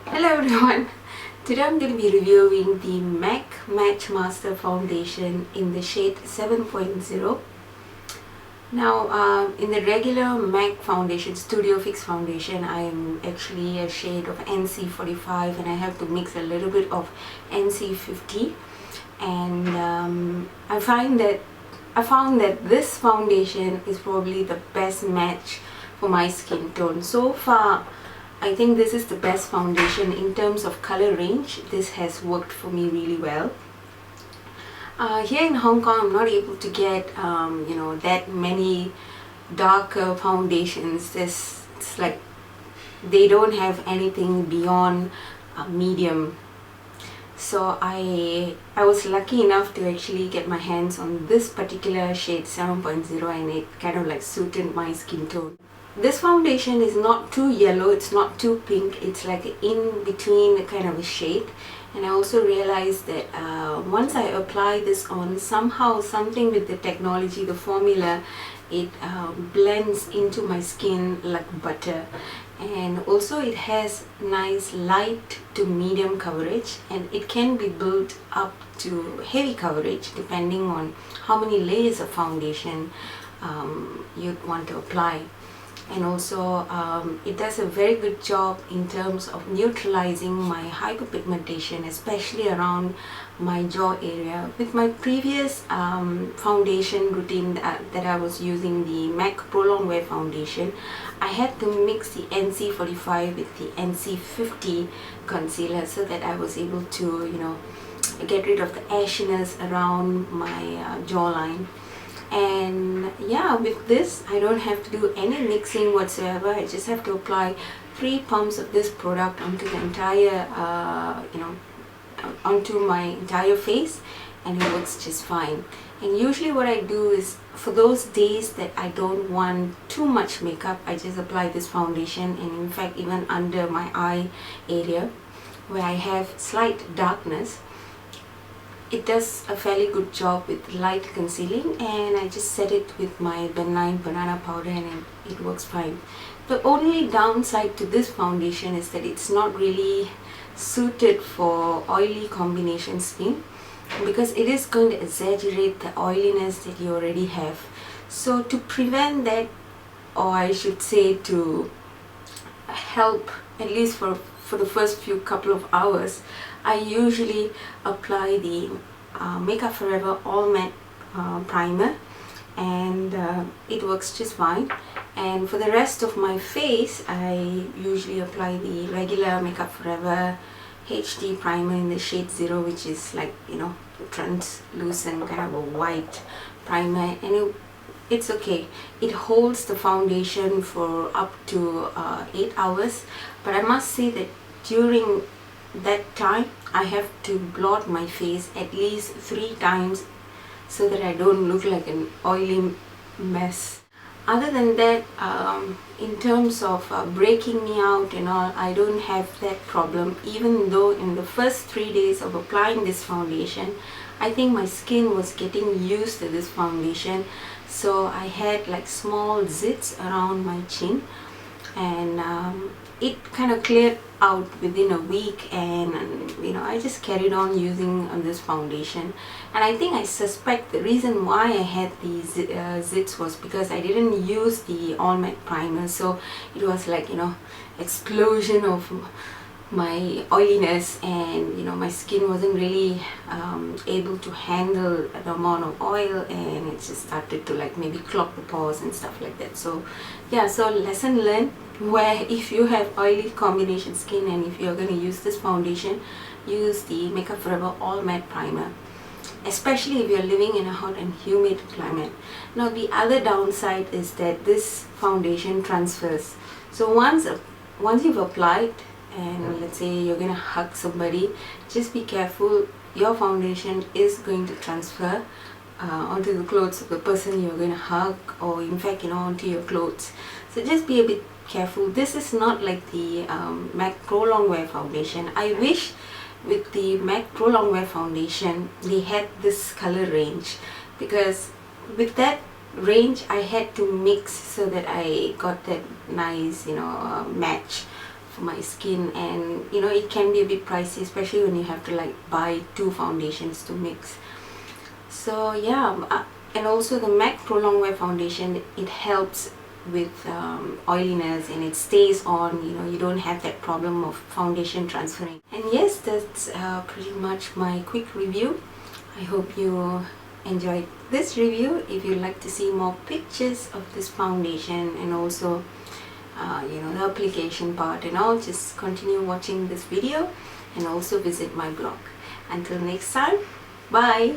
Hello everyone. Today I'm going to be reviewing the MAC Match Master Foundation in the shade 7.0. Now in the regular MAC foundation, Studio Fix foundation, I am actually a shade of NC45 and I have to mix a little bit of NC50, and I found that this foundation is probably the best match for my skin tone. So far I think this is the best foundation in terms of color range. This has worked for me really well. Here in Hong Kong, I'm not able to get that many darker foundations. It's like they don't have anything beyond medium. So I was lucky enough to actually get my hands on this particular shade 7.0, and it kind of like suited my skin tone. This foundation is not too yellow, it's not too pink, it's like in between kind of a shade. And I also realized that once I apply this on, somehow something with the technology, the formula, it blends into my skin like butter. And also it has nice light to medium coverage, and it can be built up to heavy coverage depending on how many layers of foundation you'd want to apply. And also it does a very good job in terms of neutralizing my hyperpigmentation, especially around my jaw area. With my previous foundation routine that I was using, the MAC Pro Longwear foundation, I had to mix the NC45 with the NC50 concealer so that I was able to get rid of the ashiness around my jawline. And yeah, with this I don't have to do any mixing whatsoever. I just have to apply 3 pumps of this product onto the entire onto my entire face, and it works just fine. And usually what I do is, for those days that I don't want too much makeup, I just apply this foundation, and in fact even under my eye area where I have slight darkness, it does a fairly good job with light concealing, and I just set it with my benign banana powder and it works fine. The only downside to this foundation is that it's not really suited for oily combination skin, because it is going to exaggerate the oiliness that you already have. So to prevent that, or I should say to help, at least for the first few couple of hours, I usually apply the Makeup Forever All Matte primer, and it works just fine. And for the rest of my face, I usually apply the regular Makeup Forever HD primer in the shade 0, which is like translucent kind of a white primer, and it's okay. It holds the foundation for up to 8 hours, but I must say that during that time I have to blot my face at least 3 times so that I don't look like an oily mess. Other than that, in terms of breaking me out and all, I don't have that problem, even though in the first 3 days of applying this foundation, I think my skin was getting used to this foundation. So I had like small zits around my chin, and it kind of cleared out within a week, and I just carried on using this foundation. And I think I suspect the reason why I had these zits was because I didn't use the all matte primer, so it was like explosion of my oiliness, and my skin wasn't really able to handle the amount of oil, and it just started to like maybe clog the pores and stuff like that. So yeah, so lesson learned, where if you have oily combination skin and if you're going to use this foundation, use the Makeup Forever All Matte primer, especially if you're living in a hot and humid climate. Now the other downside is that this foundation transfers. So once you've applied, and let's say you're gonna hug somebody, just be careful. Your foundation is going to transfer onto the clothes of the person you're going to hug, or in fact onto your clothes. So just be a bit careful. This is not like the MAC Pro Longwear foundation. I wish with the MAC Pro Longwear foundation they had this color range, because with that range I had to mix so that I got that nice match for my skin, and you know, it can be a bit pricey, especially when you have to like buy 2 foundations to mix. So yeah, and also the MAC Pro Longwear foundation, it helps with oiliness, and it stays on, you know, you don't have that problem of foundation transferring. And yes, that's pretty much my quick review. I hope you enjoyed this review. If you'd like to see more pictures of this foundation and also you know, the application part and all, just continue watching this video and also visit my blog. Until next time, bye.